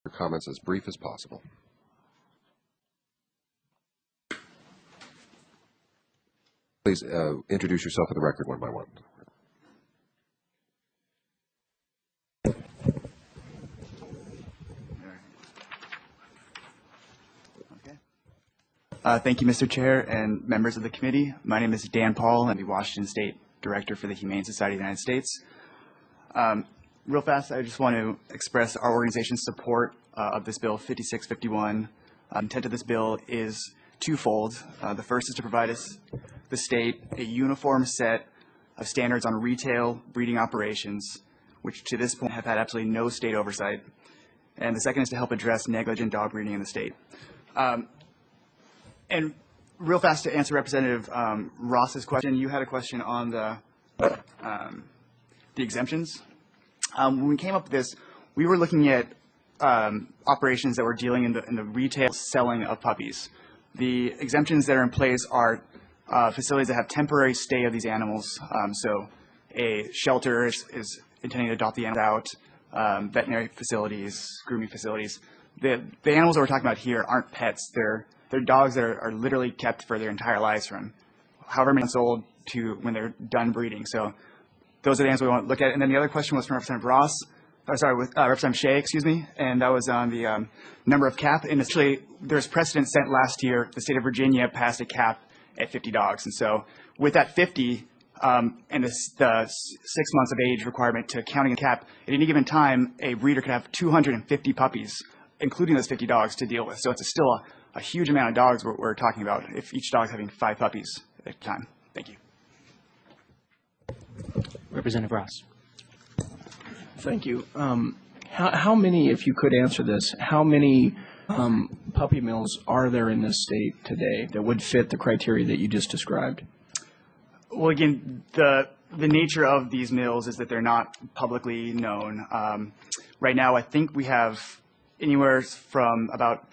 Your comments as brief as possible. Please introduce yourself for the record one by one. Thank you, Mr. Chair and members of the committee. My name is Dan Paul. I'm the Washington State Director for the Humane Society of the United States. Real fast, I just want to express our organization's support of this bill 5651. Intent of this bill is twofold. The first is to provide the state a uniform set of standards on retail breeding operations, which to this point have had absolutely no state oversight. And the second is to help address negligent dog breeding in the state. And real fast to answer Representative Ross's question, you had a question on the exemptions. When we came up with this, we were looking at operations that were dealing in the retail selling of puppies. The exemptions that are in place are facilities that have temporary stay of these animals. So a shelter is intending to adopt the animals out, veterinary facilities, grooming facilities. The animals that we're talking about here aren't pets. They're dogs that are literally kept for their entire lives from however many months old to when they're done breeding. So those are the answers we want to look at. And then the other question was from Representative Representative Shea, excuse me, and that was on the number of cap. And actually, there's precedent set last year. The state of Virginia passed a cap at 50 dogs. And so with that 50 and the 6 months of age requirement to counting a cap, at any given time, a breeder could have 250 puppies, including those 50 dogs, to deal with. So it's still a huge amount of dogs we're talking about if each dog's having 5 puppies at a time. Thank you. Representative Ross. Thank you. How many, if you could answer this, how many puppy mills are there in this state today that would fit the criteria that you just described? Well, again, the nature of these mills is that they're not publicly known. Right now, I think we have anywhere from about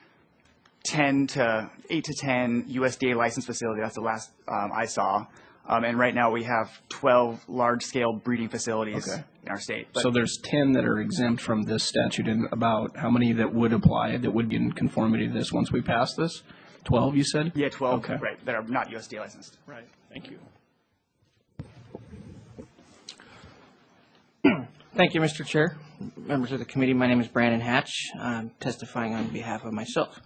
8 to 10 USDA licensed facilities. That's the last I saw. And right now we have 12 large-scale breeding facilities in our state. But so there's 10 that are exempt from this statute, and about how many that would apply, that would be in conformity to this once we pass this? 12, you said? Yeah, 12, okay. Right, that are not USDA licensed. Right, thank you. Thank you, Mr. Chair. Members of the committee, my name is Brandon Hatch. I'm testifying on behalf of myself.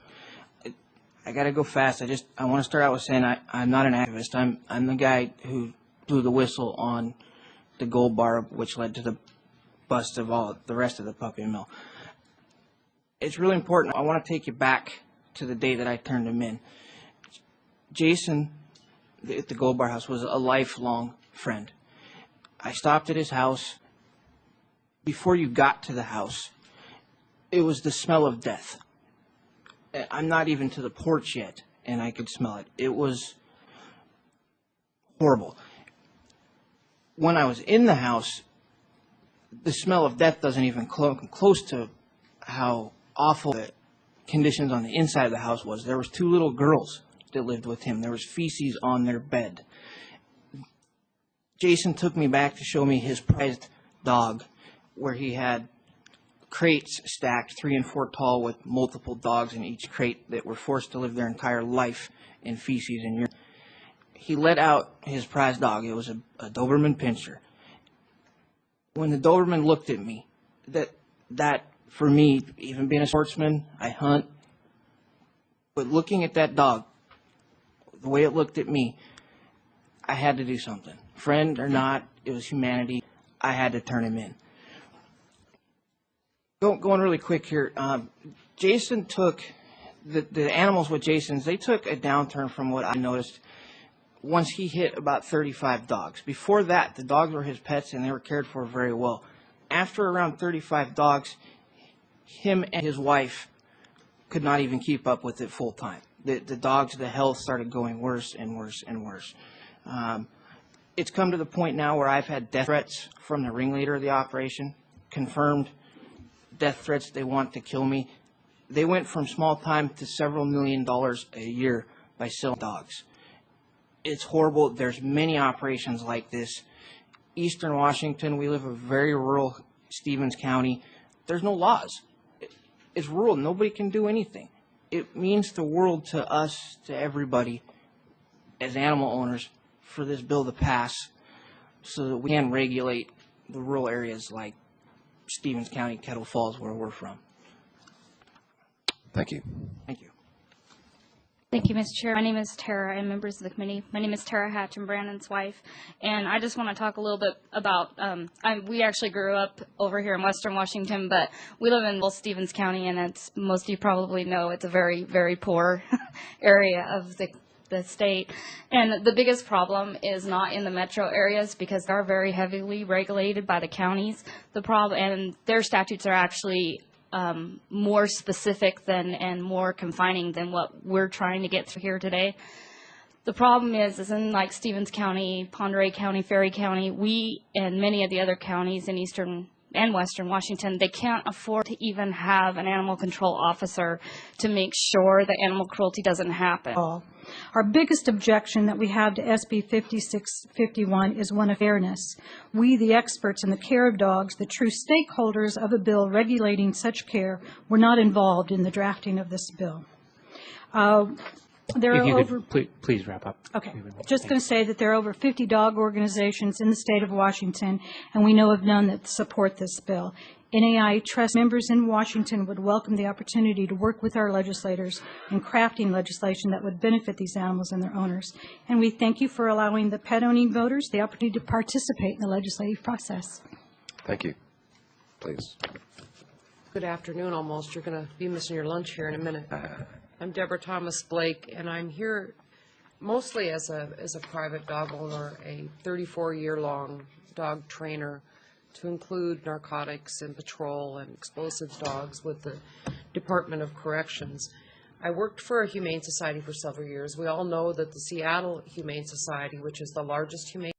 I got to go fast. I want to start out with saying I'm not an activist. I'm the guy who blew the whistle on the gold bar, which led to the bust of all the rest of the puppy mill. It's really important. I want to take you back to the day that I turned him in. Jason, at the Gold Bar House, was a lifelong friend. I stopped at his house. Before you got to the house, it was the smell of death. I'm not even to the porch yet, and I could smell it. It was horrible. When I was in the house, the smell of death doesn't even come close to how awful the conditions on the inside of the house was. There was 2 little girls that lived with him. There was feces on their bed. Jason took me back to show me his prized dog, where he had crates stacked 3 and 4 tall with multiple dogs in each crate that were forced to live their entire life in feces and urine. He let out his prized dog. It was a Doberman Pinscher. When the Doberman looked at me, that for me, even being a sportsman, I hunt, but looking at that dog, the way it looked at me, I had to do something. Friend or not, it was humanity. I had to turn him in. Going really quick here, Jason took, the animals with Jason's, they took a downturn from what I noticed once he hit about 35 dogs. Before that, the dogs were his pets and they were cared for very well. After around 35 dogs, him and his wife could not even keep up with it full time. The dogs, the health started going worse and worse and worse. It's come to the point now where I've had death threats from the ringleader of the operation, confirmed death threats. They want to kill me. They went from small time to several $1 million a year by selling dogs. It's horrible. There's many operations like this. Eastern Washington, we live in very rural Stevens County. There's no laws. is rural. Nobody can do anything. It means the world to us, to everybody, as animal owners, for this bill to pass so that we can regulate the rural areas like Stevens County, Kettle Falls, where we're from. Thank you. Thank you. Thank you, Mr. Chair. My name is Tara and members of the committee. My name is Tara Hatch, and Brandon's wife. And I just want to talk a little bit about, we actually grew up over here in Western Washington, but we live in Stevens County, and it's, most of you probably know, it's a very, very poor area of the state. And the biggest problem is not in the metro areas because they're very heavily regulated by the counties. The problem, and their statutes are actually more specific than and more confining than what we're trying to get through here today. The problem is in like Stevens County, Ponderay County, Ferry County, we and many of the other counties in eastern and western Washington, they can't afford to even have an animal control officer to make sure that animal cruelty doesn't happen. Our biggest objection that we have to SB 5651 is one of fairness. We, the experts in the care of dogs, the true stakeholders of a bill regulating such care, were not involved in the drafting of this bill. There if are you over. could, please wrap up. Okay. Just going to say that there are over 50 dog organizations in the state of Washington, and we know of none that support this bill. NAI Trust members in Washington would welcome the opportunity to work with our legislators in crafting legislation that would benefit these animals and their owners. And we thank you for allowing the pet-owning voters the opportunity to participate in the legislative process. Thank you. Please. Good afternoon almost. You're going to be missing your lunch here in a minute. I'm Deborah Thomas Blake, and I'm here mostly as a private dog owner, a 34-year-long dog trainer, to include narcotics and patrol and explosives dogs with the Department of Corrections. I worked for a humane society for several years. We all know that the Seattle Humane Society, which is the largest humane